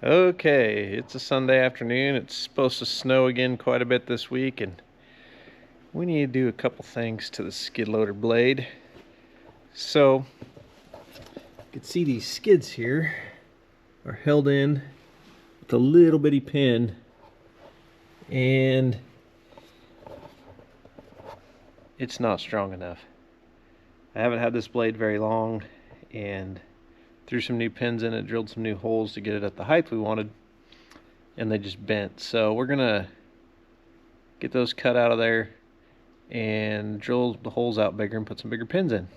Okay, it's a Sunday afternoon. It's supposed to snow again quite a bit this week, and we need to do a couple things to the skid loader blade. So, you can see these skids here are held in with a little bitty pin, and it's not strong enough. I haven't had this blade very long, and threw some new pins in it, drilled some new holes to get it at the height we wanted, and they just bent. So we're gonna get those cut out of there and drill the holes out bigger and put some bigger pins in.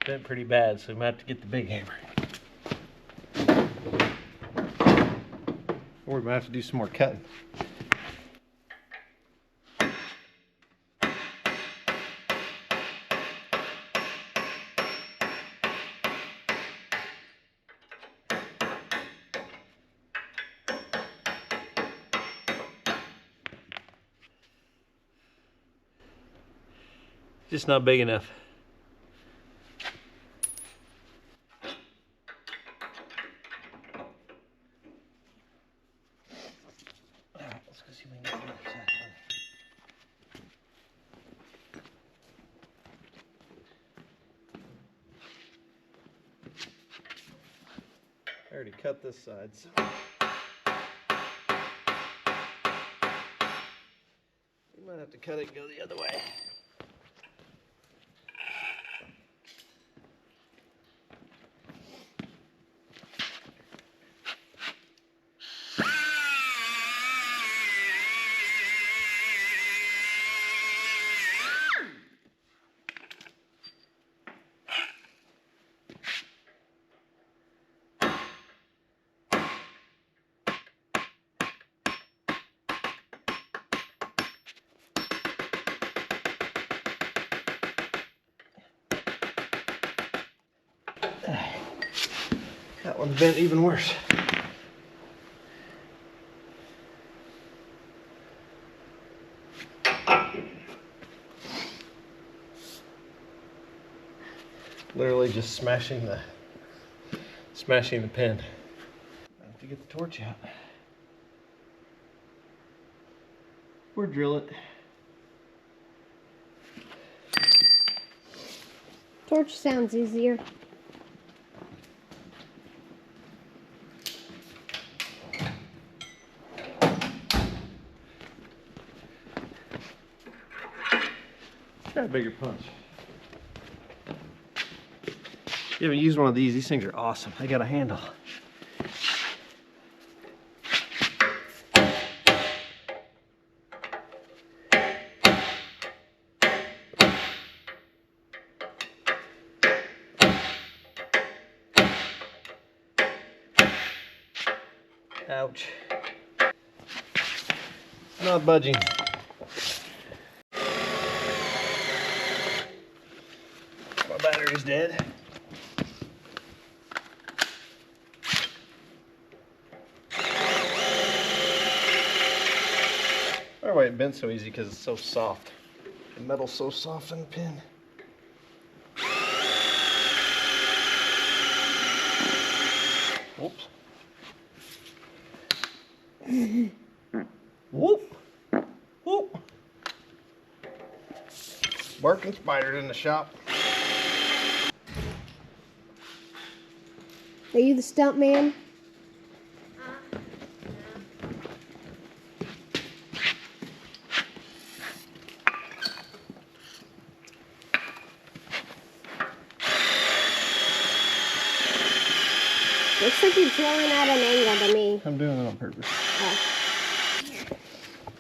Bent pretty bad, so we might have to get the big hammer. Or we might have to do some more cutting. Just not big enough. Let's go see if we can get the other side done. I already cut this side, so you might have to cut it and go the other way. That one's bent even worse. Literally just smashing the pin. I have to get the torch out. Or drill it. Torch sounds easier. Try a bigger punch. You haven't used one of these things are awesome. They got a handle. Ouch. Not budging. My battery's dead. I don't know why it bent so easy, because it's so soft. The metal's so soft on the pin. Whoops. Whoop. Whoop. Barking spiders in the shop. Are you the stump man? Looks like you're drilling at an angle to me. I'm doing it on purpose. Oh.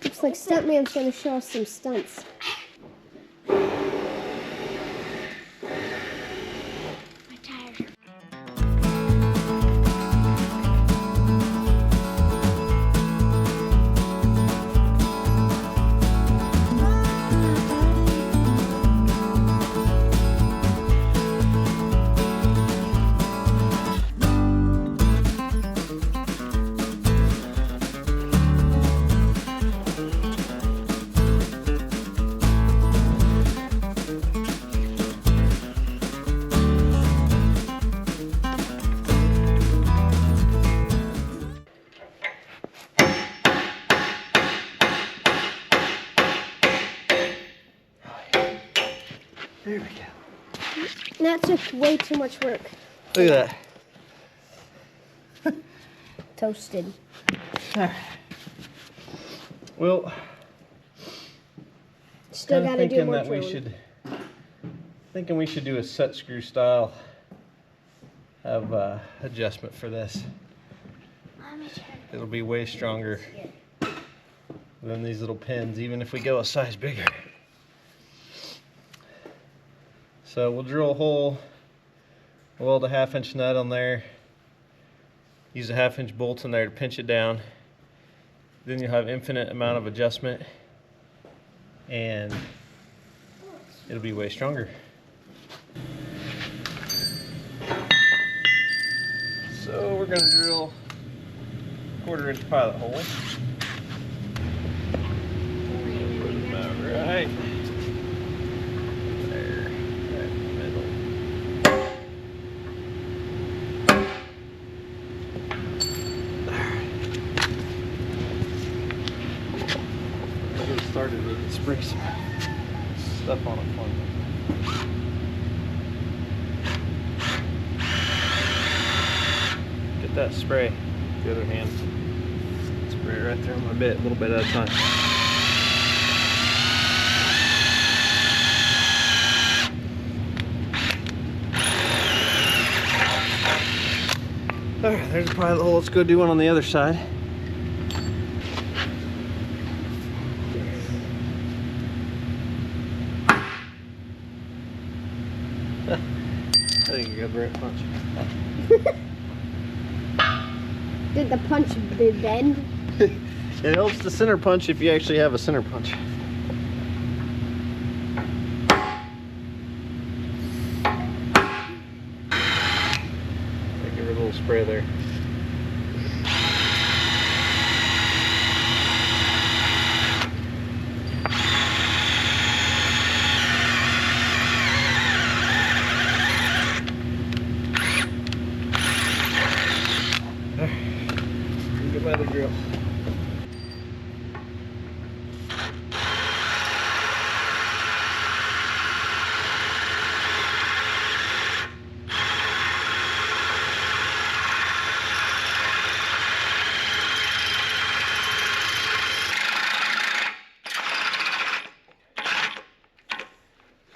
Looks like Stuntman's gonna show us some stunts. There we go. That took way too much work. Look at Toasted. that. Well, Still gotta do more that we drilling. should, thinking we should do a set screw style of adjustment for this. It'll be way stronger than these little pins, even if we go a size bigger. So we'll drill a hole, weld a 1/2 inch nut on there, use a 1/2 inch bolt in there to pinch it down. Then you'll have infinite amount of adjustment and it'll be way stronger. So we're going to drill a 1/4 inch pilot hole. Put it about right there, right in the middle. Get it started with it. Spray some stuff on it for me. Get that spray. The other hand. Spray it right there on my bit, a little bit at a time. Alright, there's a pilot hole. Let's go do one on the other side. I think you got a great punch. Did the punch bend? It helps the center punch if you actually have a center punch. Give her a little spray there. Get by the drill.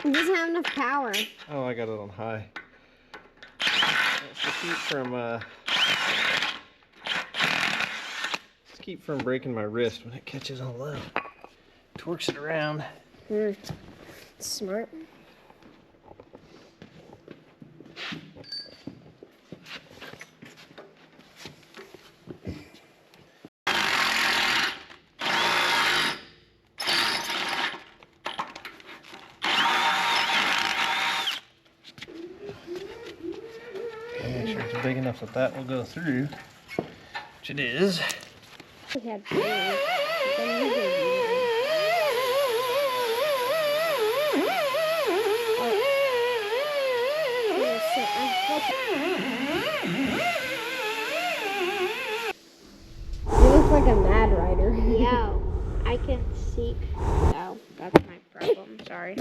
It doesn't have enough power. Oh, I got it on high. That's to keep from breaking my wrist when it catches on low. Torques it around. Smart. Make sure it's big enough that will go through, which it is. We had plans, but then we didn't. You look like a mad rider. Yo, I can see. Oh, that's my problem. Sorry.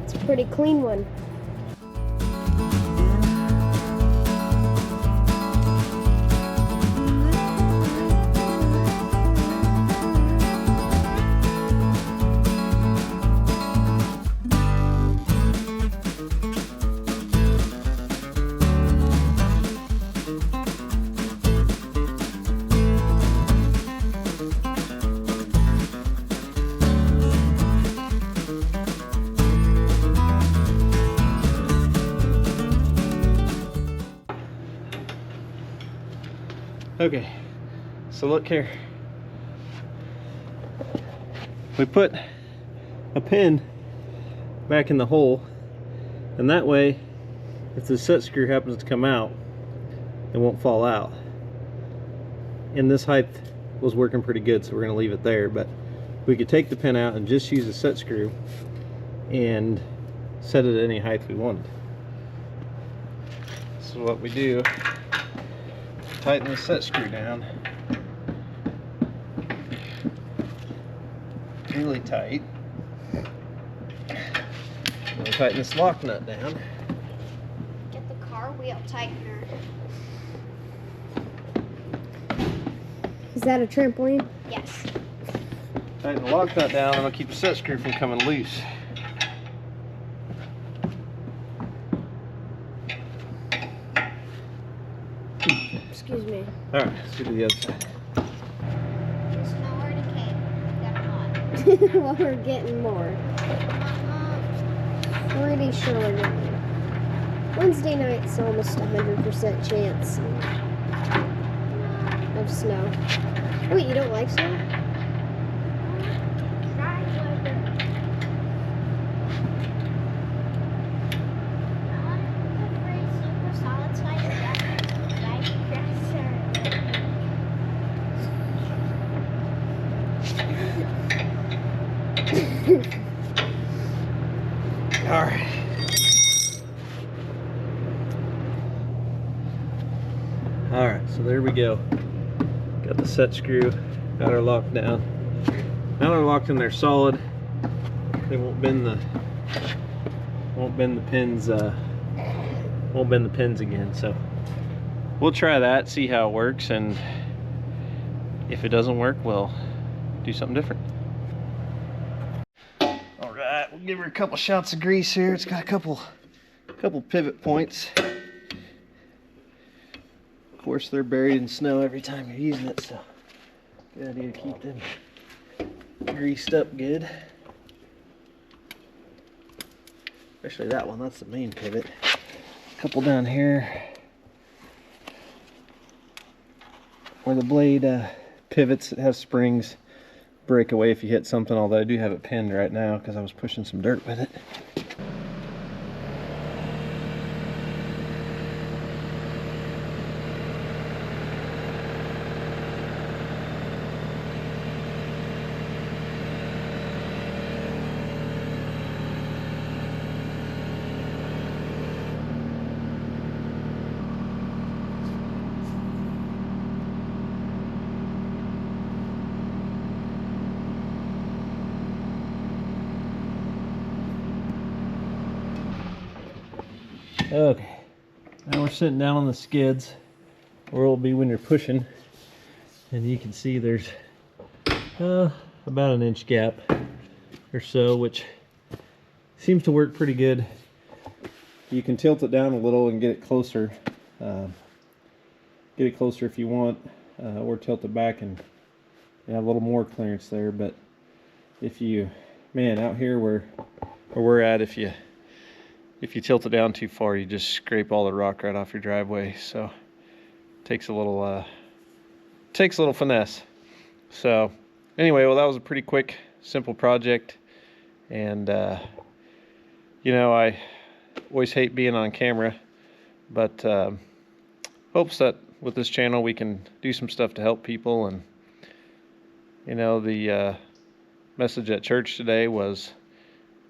It's a pretty clean one. Okay, so look here. We put a pin back in the hole, and that way, if the set screw happens to come out, it won't fall out. And this height was working pretty good, so we're going to leave it there. But we could take the pin out and just use a set screw and set it at any height we wanted. So what we do, tighten the set screw down really tight. And we tighten this lock nut down. Get the car wheel tightener. Is that a trampoline? Yes. Tighten the lock nut down and it'll keep the set screw from coming loose. Excuse me. Alright, let's go to the other side. Just know where to came. Got a lot. Well, we're getting more. Pretty sure we're getting more. Wednesday night's almost 100% chance of snow. Wait, you don't like snow? Dry weather. I want to put very super solid Alright. Alright, so there we go. Got the set screw, got her locked down. Now they're locked in there solid. They won't bend the pins again. So we'll try that, see how it works, and if it doesn't work, we'll do something different. Alright, we'll give her a couple shots of grease here. It's got a couple pivot points. Of course, they're buried in snow every time you're using it, so good idea to keep them greased up good. Especially that one, that's the main pivot. A couple down here where the blade pivots, it has springs, break away if you hit something, although I do have it pinned right now because I was pushing some dirt with it. Okay, now we're sitting down on the skids where it'll be when you're pushing, and you can see there's about an inch gap or so, which seems to work pretty good. You can tilt it down a little and get it closer if you want, or tilt it back and have a little more clearance there. But if you, man, out here where we're at, if you tilt it down too far, you just scrape all the rock right off your driveway. So it takes a little finesse. So anyway, well, that was a pretty quick, simple project. And you know, I always hate being on camera, but hopes that with this channel we can do some stuff to help people. And you know, the message at church today was,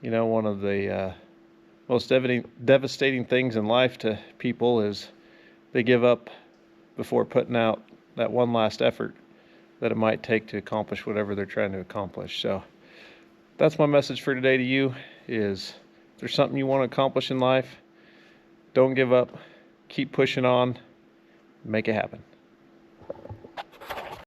you know, one of the most devastating things in life to people is they give up before putting out that one last effort that it might take to accomplish whatever they're trying to accomplish. So that's my message for today to you is, if there's something you want to accomplish in life, don't give up, keep pushing on, make it happen.